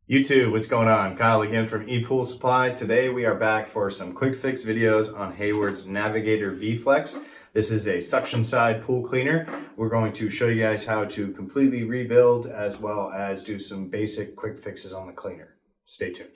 YouTube, what's going on? Kyle again from ePoolSupply. Today we are back for some quick fix videos on Hayward's Navigator V-Flex. This is a suction side pool cleaner. We're going to show you guys how to completely rebuild as well as do some basic quick fixes on the cleaner. Stay tuned.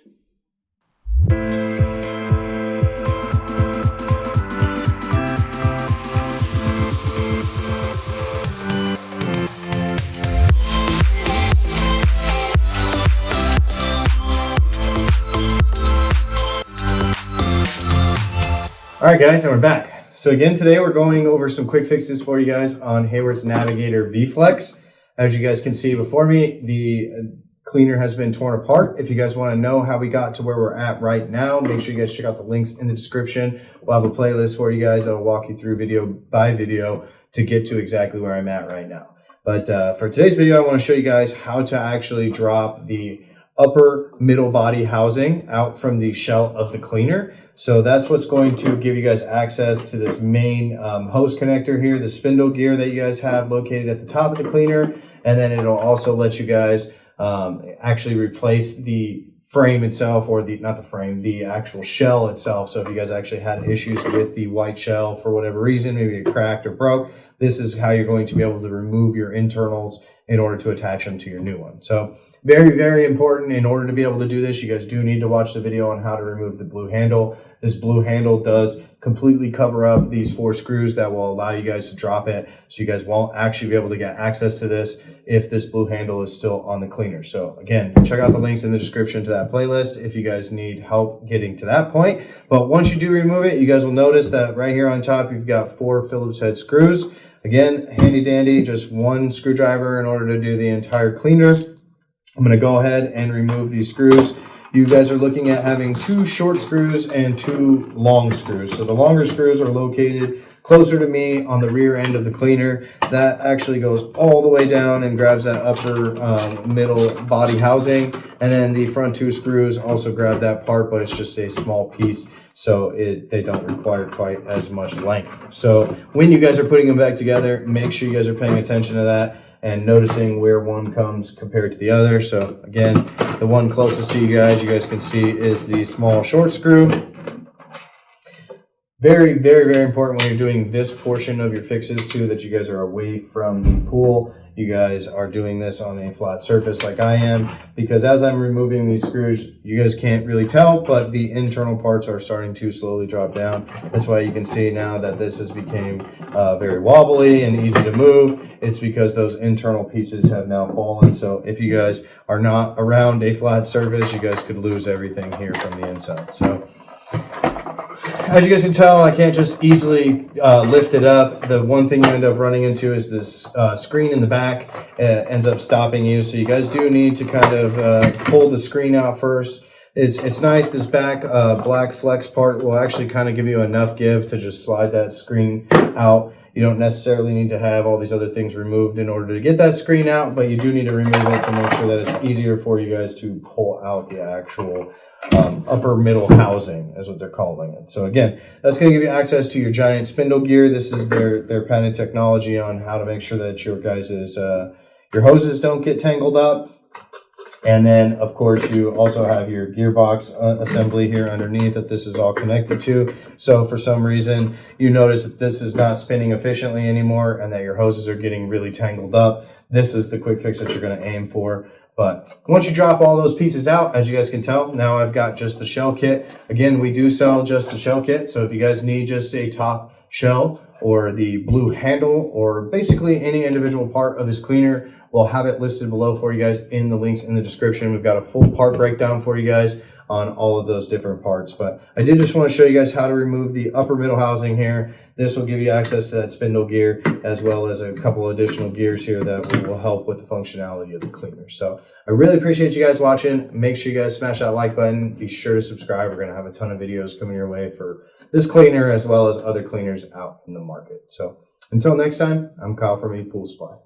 All right, guys, and we're back. So again, today we're going over some quick fixes for you guys on Hayward's Navigator V-Flex. As you guys can see before me, the cleaner has been torn apart. If you guys want to know how we got to where we're at right now, make sure you guys check out the links in the description. We'll have a playlist for you guys that'll walk you through video by video to get to exactly where I'm at right now. But for today's video, I want to show you guys how to actually drop the upper middle body housing out from the shell of the cleaner. So that's what's going to give you guys access to this main hose connector here, the spindle gear that you guys have located at the top of the cleaner. And then it'll also let you guys actually replace the frame itself, or the actual shell itself. So if you guys actually had issues with the white shell for whatever reason, maybe it cracked or broke, this is how you're going to be able to remove your internals in order to attach them to your new one. So very, very important. In order to be able to do this, you guys do need to watch the video on how to remove the blue handle. This blue handle does completely cover up these 4 screws that will allow you guys to drop it. So you guys won't actually be able to get access to this if this blue handle is still on the cleaner. So again, check out the links in the description to that playlist if you guys need help getting to that point. But once you do remove it, you guys will notice that right here on top, you've got 4 Phillips head screws. Again, handy dandy, just 1 screwdriver in order to do the entire cleaner. I'm going to go ahead and remove these screws. You guys are looking at having 2 short screws and 2 long screws. So the longer screws are located closer to me on the rear end of the cleaner. That actually goes all the way down and grabs that upper middle body housing. And then the front 2 screws also grab that part, but it's just a small piece. So they don't require quite as much length. So when you guys are putting them back together, make sure you guys are paying attention to that and noticing where one comes compared to the other. So again, the one closest to you guys can see is the small short screw. Very, very, very important when you're doing this portion of your fixes too, that you guys are away from the pool. You guys are doing this on a flat surface like I am, because as I'm removing these screws, you guys can't really tell, but the internal parts are starting to slowly drop down. That's why you can see now that this has become very wobbly and easy to move. It's because those internal pieces have now fallen. So if you guys are not around a flat surface, you guys could lose everything here from the inside. So as you guys can tell, I can't just easily lift it up. The one thing you end up running into is this screen in the back ends up stopping you. So you guys do need to kind of pull the screen out first. It's nice. This back black flex part will actually kind of give you enough give to just slide that screen out. You don't necessarily need to have all these other things removed in order to get that screen out, but you do need to remove it to make sure that it's easier for you guys to pull out the actual upper middle housing, is what they're calling it. So again, that's going to give you access to your giant spindle gear. This is their patented technology on how to make sure that your guys' your hoses don't get tangled up. And then, of course, you also have your gearbox assembly here underneath that this is all connected to. So for some reason, you notice that this is not spinning efficiently anymore and that your hoses are getting really tangled up. This is the quick fix that you're going to aim for. But once you drop all those pieces out, as you guys can tell, now I've got just the shell kit. Again, we do sell just the shell kit. So if you guys need just a top shell or the blue handle or basically any individual part of this cleaner, we'll have it listed below for you guys in the links in the description. We've got a full part breakdown for you guys on all of those different parts. But I did just want to show you guys how to remove the upper middle housing here. This will give you access to that spindle gear, as well as a couple additional gears here that will help with the functionality of the cleaner. So I really appreciate you guys watching. Make sure you guys smash that like button. Be sure to subscribe. We're going to have a ton of videos coming your way for this cleaner as well as other cleaners out in the market. So until next time, I'm Kyle from ePoolSupply.